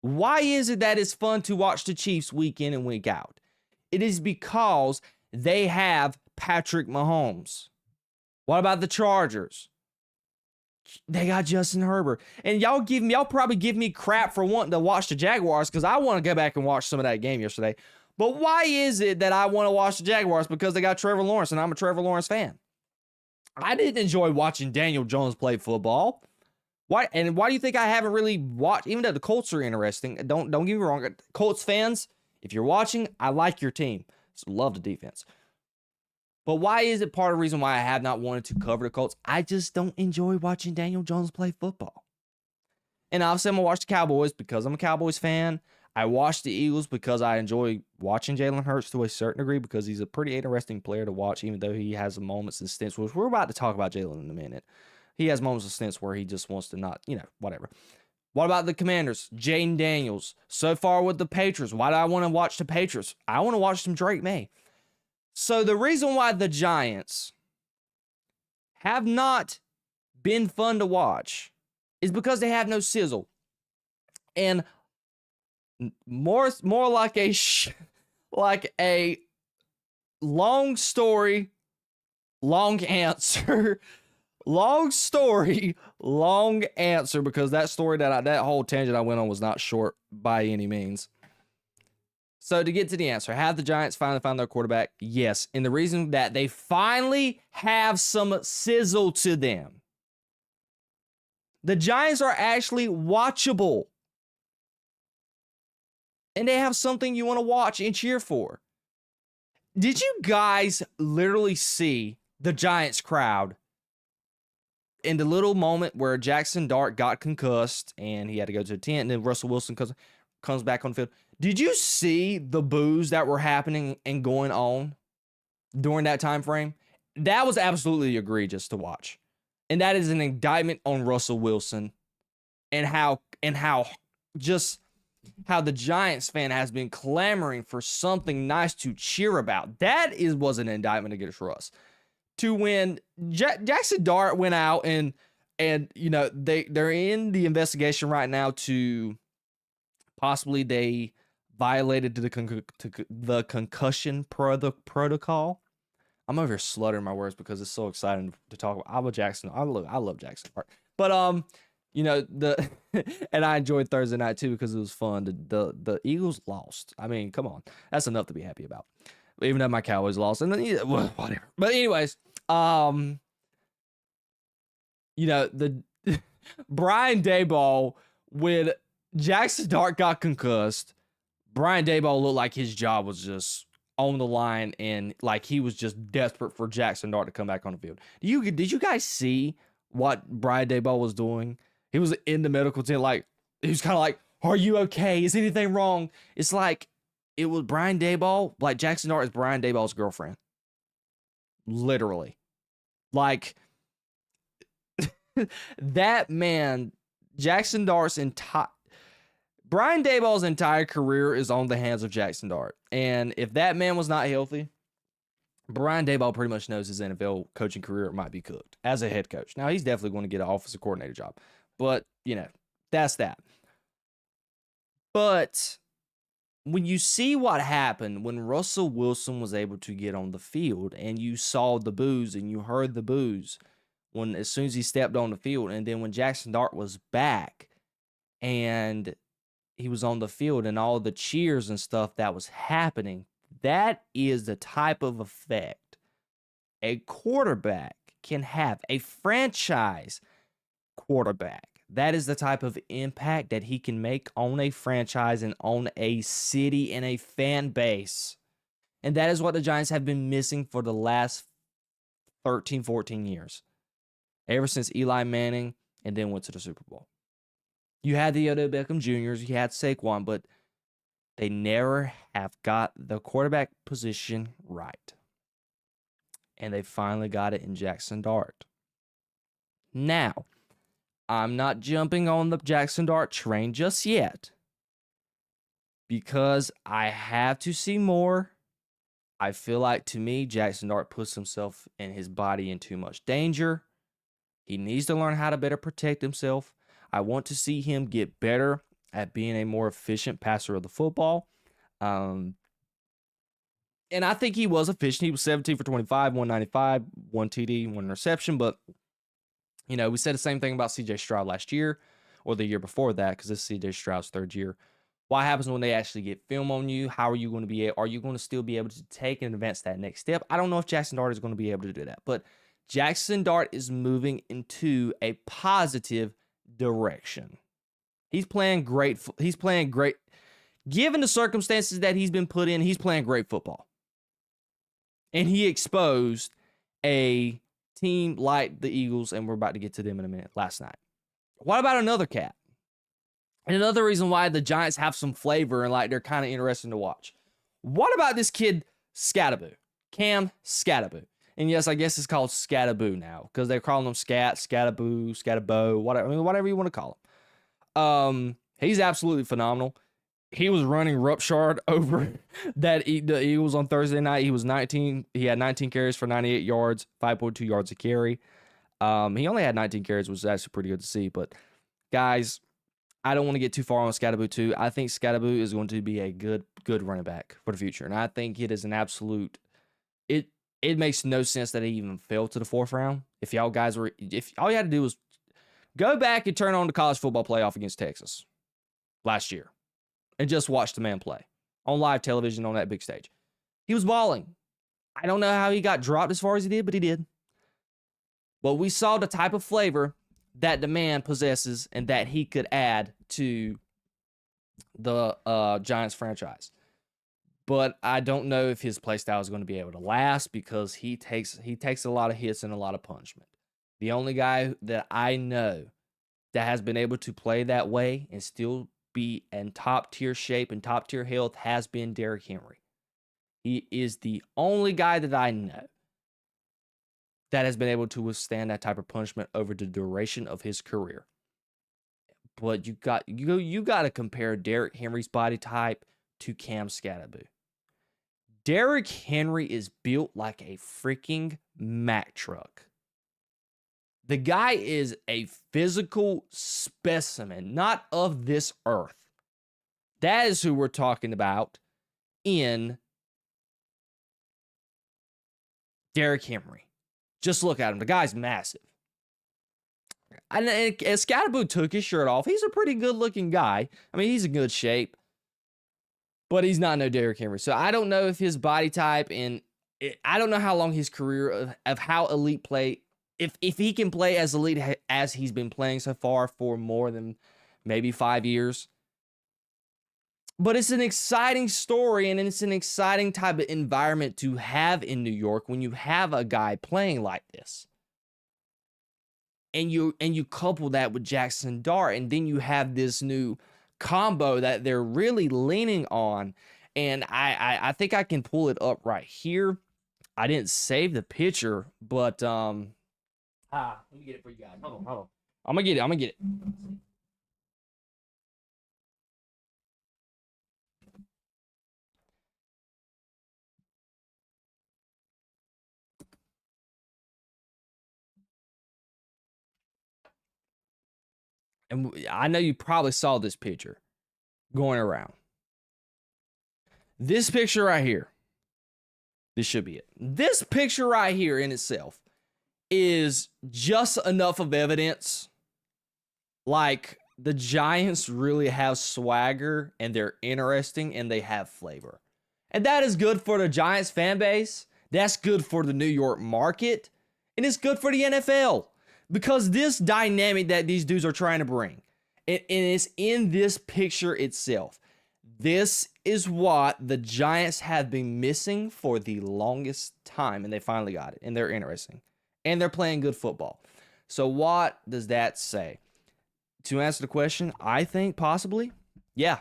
Why is it that it's fun to watch the Chiefs week in and week out? It is because they have Patrick Mahomes. What about the Chargers? They got Justin Herbert. And y'all probably give me crap for wanting to watch the Jaguars because I want to go back and watch some of that game yesterday. But why is it that I want to watch the Jaguars? Because they got Trevor Lawrence, and I'm a Trevor Lawrence fan. I didn't enjoy watching Daniel Jones play football. Why do you think I haven't really watched, even though the Colts are interesting? Don't get me wrong. Colts fans, if you're watching, I like your team. So love the defense. But why is it part of the reason why I have not wanted to cover the Colts? I just don't enjoy watching Daniel Jones play football. And obviously I'm going to watch the Cowboys because I'm a Cowboys fan. I watch the Eagles because I enjoy watching Jalen Hurts to a certain degree because he's a pretty interesting player to watch, even though he has moments and stints, which we're about to talk about Jalen in a minute. He has moments and stints where he just wants to not, whatever. What about the Commanders? Jayden Daniels. So far with the Patriots. Why do I want to watch the Patriots? I want to watch some Drake May. So the reason why the Giants have not been fun to watch is because they have no sizzle. And more like a long story, long answer. Long story, long answer, because that story that whole tangent I went on was not short by any means. So to get to the answer, have the Giants finally found their quarterback? Yes. And the reason that they finally have some sizzle to them. The Giants are actually watchable. And they have something you want to watch and cheer for. Did you guys literally see the Giants crowd in the little moment where Jackson Dart got concussed and he had to go to the tent, and then Russell Wilson comes back on the field? Did you see the boos that were happening and going on during that time frame? That was absolutely egregious to watch. And that is an indictment on Russell Wilson and how just how the Giants fan has been clamoring for something nice to cheer about. That was an indictment against Russ. To when Jackson Dart went out and they're in the investigation right now to possibly they violated the concussion protocol. I'm over here sluttering my words because it's so exciting to talk about. I love Jackson Dart, but and I enjoyed Thursday night too because it was fun. The Eagles lost. I mean, come on, that's enough to be happy about. Even though my Cowboys lost, and then whatever. But anyways, the Brian Daboll, when Jackson Dart got concussed, Brian Daboll looked like his job was just on the line and like he was just desperate for Jackson Dart to come back on the field. Did you guys see what Brian Daboll was doing? He was in the medical tent, like he was kind of like, "Are you okay? Is anything wrong?" It's like it was Brian Daboll, like Jackson Dart is Brian Daboll's girlfriend, literally. Like that man, Jackson Dart's Brian Daboll's entire career is on the hands of Jackson Dart. And if that man was not healthy, Brian Daboll pretty much knows his NFL coaching career might be cooked as a head coach. Now, he's definitely going to get an offensive coordinator job. But, that's that. But when you see what happened when Russell Wilson was able to get on the field and you saw the boos and you heard the boos as soon as he stepped on the field, and then when Jackson Dart was back and he was on the field and all the cheers and stuff that was happening, that is the type of effect a quarterback can have, a franchise quarterback. That is the type of impact that he can make on a franchise and on a city and a fan base. And that is what the Giants have been missing for the last 13, 14 years. Ever since Eli Manning and then went to the Super Bowl. You had the Odell Beckham Jr.'s, you had Saquon, but they never have got the quarterback position right. And they finally got it in Jackson Dart. Now, I'm not jumping on the Jackson Dart train just yet because I have to see more. I feel like, to me, Jackson Dart puts himself and his body in too much danger. He needs to learn how to better protect himself. I want to see him get better at being a more efficient passer of the football. And I think he was efficient. He was 17 for 25, 195, 1 TD, 1 interception. But, we said the same thing about C.J. Stroud last year or the year before that because this is C.J. Stroud's third year. What happens when they actually get film on you? How are you going to be? Are you going to still be able to take and advance that next step? I don't know if Jackson Dart is going to be able to do that. But Jackson Dart is moving into a positive direction. He's playing great. Given the circumstances that he's been put in, he's playing great football. And he exposed a team like the Eagles, and we're about to get to them in a minute, last night. What about another cat? And another reason why the Giants have some flavor and like they're kind of interesting to watch. What about this kid, Scatterboo? Cam Scatterboo. And yes, I guess it's called Scatterboo now because they're calling him Scatterboo, Scatterbo, whatever you want to call him. He's absolutely phenomenal. He was running roughshod over the Eagles on Thursday night. He had 19 carries for 98 yards, 5.2 yards a carry. He only had 19 carries, which is actually pretty good to see. But guys, I don't want to get too far on Scatterboo too. I think Scatterboo is going to be a good running back for the future. And I think it is an absolute it makes no sense that he even fell to the fourth round. If all you had to do was go back and turn on the college football playoff against Texas last year and just watch the man play on live television on that big stage. He was balling. I don't know how he got dropped as far as he did, but he did. But we saw the type of flavor that the man possesses and that he could add to the Giants franchise. But I don't know if his play style is going to be able to last because he takes a lot of hits and a lot of punishment. The only guy that I know that has been able to play that way and still be in top tier shape and top tier health has been Derrick Henry. He is the only guy that I know. that has been able to withstand that type of punishment over the duration of his career. But you got to compare Derrick Henry's body type to Cam Scatterboo. Derrick Henry is built like a freaking Mack truck. The guy is a physical specimen, not of this earth. That is who we're talking about in Derrick Henry. Just look at him. The guy's massive. And as Scatterboo took his shirt off, he's a pretty good-looking guy. I mean, he's in good shape. But he's not no Derrick Henry. So I don't know if his body type and I don't know how long his career of how elite play, if he can play as elite as he's been playing so far for more than maybe 5 years. But it's an exciting story, and it's an exciting type of environment to have in New York when you have a guy playing like this. And you couple that with Jackson Dart, and then you have this new combo that they're really leaning on. And I think I can pull it up right here. I didn't save the picture, but let me get it for you guys. Hold on. I'm gonna get it. And I know you probably saw this picture going around. This picture right here. This should be it. This picture right here in itself is just enough of evidence. Like, the Giants really have swagger, and they're interesting, and they have flavor. And that is good for the Giants fan base. That's good for the New York market. And it's good for the NFL. Because this dynamic that these dudes are trying to bring, and it's in this picture itself. This is what the Giants have been missing for the longest time, and they finally got it, and they're interesting. And they're playing good football. So what does that say? To answer the question, I think possibly, yeah,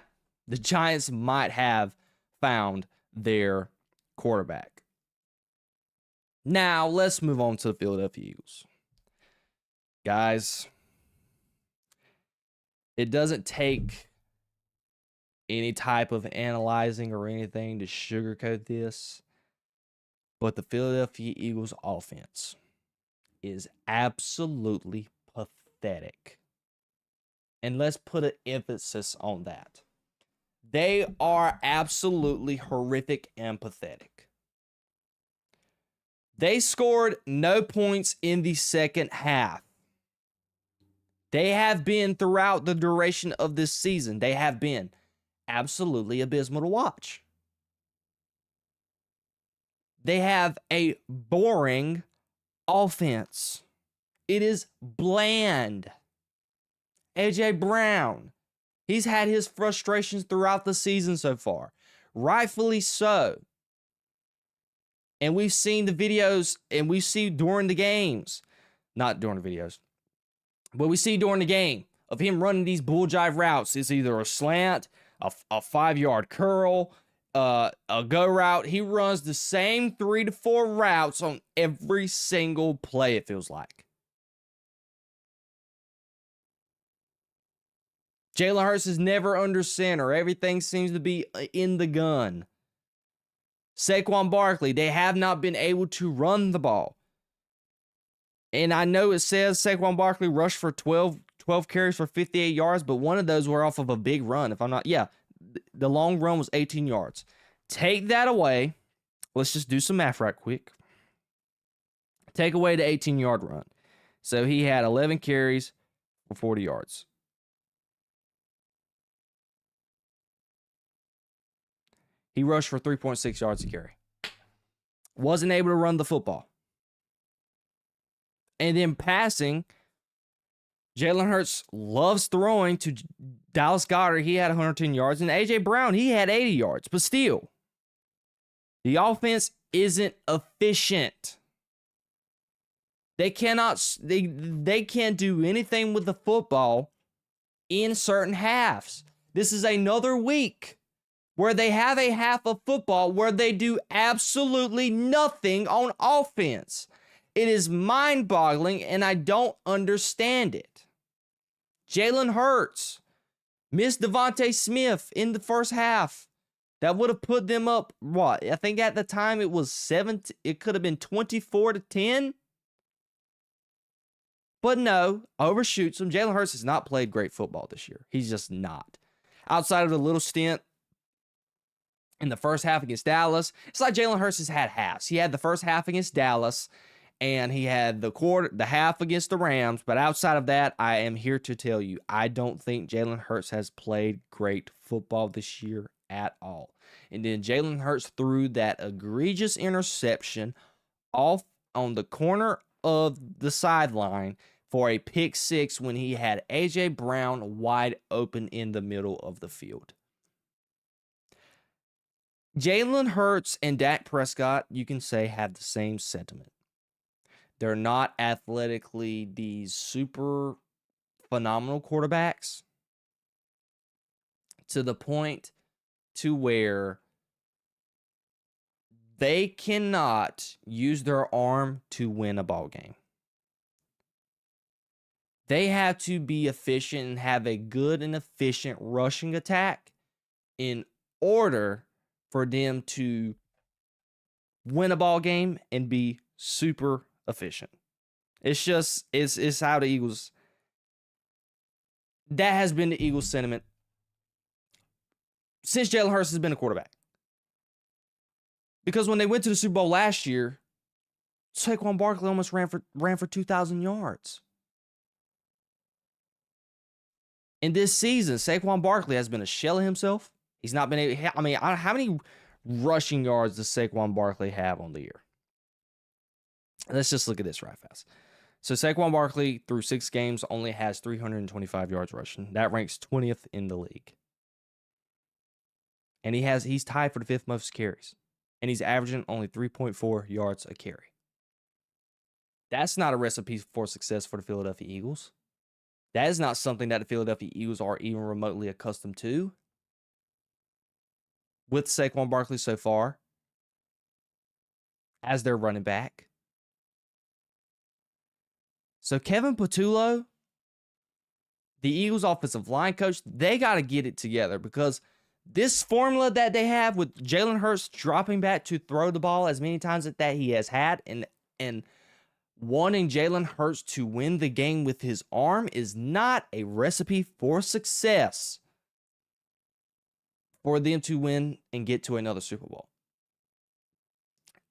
the Giants might have found their quarterback. Now, let's move on to the Philadelphia Eagles. Guys, it doesn't take any type of analyzing or anything to sugarcoat this, but the Philadelphia Eagles offense is absolutely pathetic. And let's put an emphasis on that. They are absolutely horrific and pathetic. They scored no points in the second half. They have been throughout the duration of this season. They have been absolutely abysmal to watch. They have a boring offense. It is bland. AJ Brown, he's had his frustrations throughout the season so far. Rightfully so. And we've seen the videos, and we see during the games, not during the videos, but we see during the game of him running these bull jive routes. It's either a slant, a 5-yard curl, a go route. He runs the same 3 to 4 routes on every single play, it feels like. Jalen Hurts is never under center. Everything seems to be in the gun. Saquon Barkley, they have not been able to run the ball. And I know it says Saquon Barkley rushed for 12 carries for 58 yards, but one of those were off of a big run. If I'm not, yeah, the long run was 18 yards. Take that away. Let's just do some math right quick. Take away the 18-yard run. So he had 11 carries for 40 yards. He rushed for 3.6 yards a carry. Wasn't able to run the football. And then passing, Jalen Hurts loves throwing to Dallas Goedert. He had 110 yards. And A.J. Brown, he had 80 yards. But still, the offense isn't efficient. They cannot, they can't do anything with the football in certain halves. This is another week where they have a half of football where they do absolutely nothing on offense. It is mind-boggling, and I don't understand it. Jalen Hurts missed Devontae Smith in the first half. That would have put them up, what? I think at the time it was 7. It could have been 24-10. But no, overshoots him. Jalen Hurts has not played great football this year. He's just not. Outside of the little stint in the first half against Dallas, it's like Jalen Hurts has had halves. He had the first half against Dallas, and he had the half against the Rams. But outside of that, I am here to tell you, I don't think Jalen Hurts has played great football this year at all. And then Jalen Hurts threw that egregious interception off on the corner of the sideline for a pick six when he had A.J. Brown wide open in the middle of the field. Jalen Hurts and Dak Prescott, you can say, have the same sentiment. They're not athletically these super phenomenal quarterbacks to the point to where they cannot use their arm to win a ball game. They have to be efficient and have a good and efficient rushing attack in order for them to win a ball game and be super efficient. It's how the Eagles. That has been the Eagles' sentiment since Jalen Hurts has been a quarterback. Because when they went to the Super Bowl last year, Saquon Barkley almost ran for 2,000 yards. In this season, Saquon Barkley has been a shell of himself. He's not been able. I mean, how many rushing yards does Saquon Barkley have on the year? Let's just look at this right fast. So Saquon Barkley, through 6 games, only has 325 yards rushing. That ranks 20th in the league. And he's tied for the 5th most carries. And he's averaging only 3.4 yards a carry. That's not a recipe for success for the Philadelphia Eagles. That is not something that the Philadelphia Eagles are even remotely accustomed to with Saquon Barkley so far as their running back. So Kevin Patullo, the Eagles offensive line coach, they got to get it together, because this formula that they have with Jalen Hurts dropping back to throw the ball as many times that he has had and wanting Jalen Hurts to win the game with his arm is not a recipe for success for them to win and get to another Super Bowl.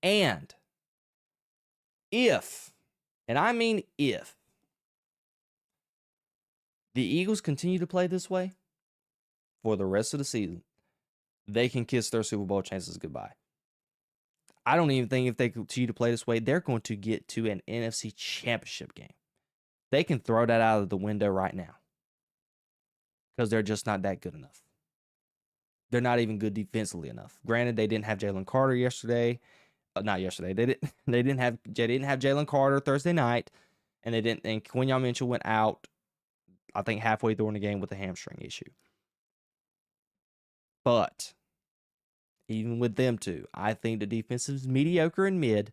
And I mean if, the Eagles continue to play this way for the rest of the season, they can kiss their Super Bowl chances goodbye. I don't even think if they continue to play this way, they're going to get to an NFC Championship game. They can throw that out of the window right now because they're just not that good enough. They're not even good defensively enough. Granted, they didn't have Jalen Carter yesterday. Not yesterday. They didn't have Jalen Carter Thursday night, and they didn't. And Quinyon Mitchell went out, I think, halfway through in the game with a hamstring issue. But even with them two, I think the defense is mediocre and mid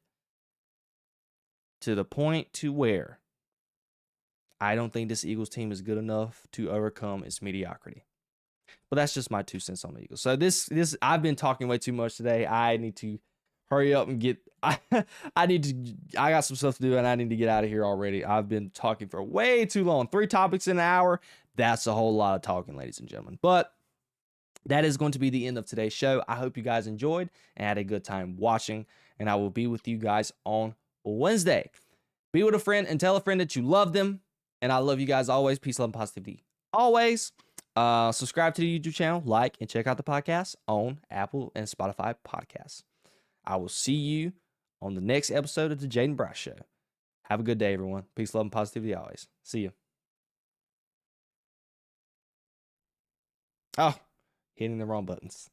to the point to where I don't think this Eagles team is good enough to overcome its mediocrity. But that's just my 2 cents on the Eagles. So this I've been talking way too much today. I need to hurry up and get. I got some stuff to do, and I need to get out of here already. I've been talking for way too long. 3 topics in an hour. That's a whole lot of talking, ladies and gentlemen. But that is going to be the end of today's show. I hope you guys enjoyed and had a good time watching, and I will be with you guys on Wednesday. Be with a friend and tell a friend that you love them, and I love you guys always. Peace, love, and positivity always. Subscribe to the YouTube channel, like, and check out the podcast on Apple and Spotify podcasts. I will see you on the next episode of the Jayden Bryce Show. Have a good day, everyone. Peace, love, and positivity always. See you. Oh, hitting the wrong buttons.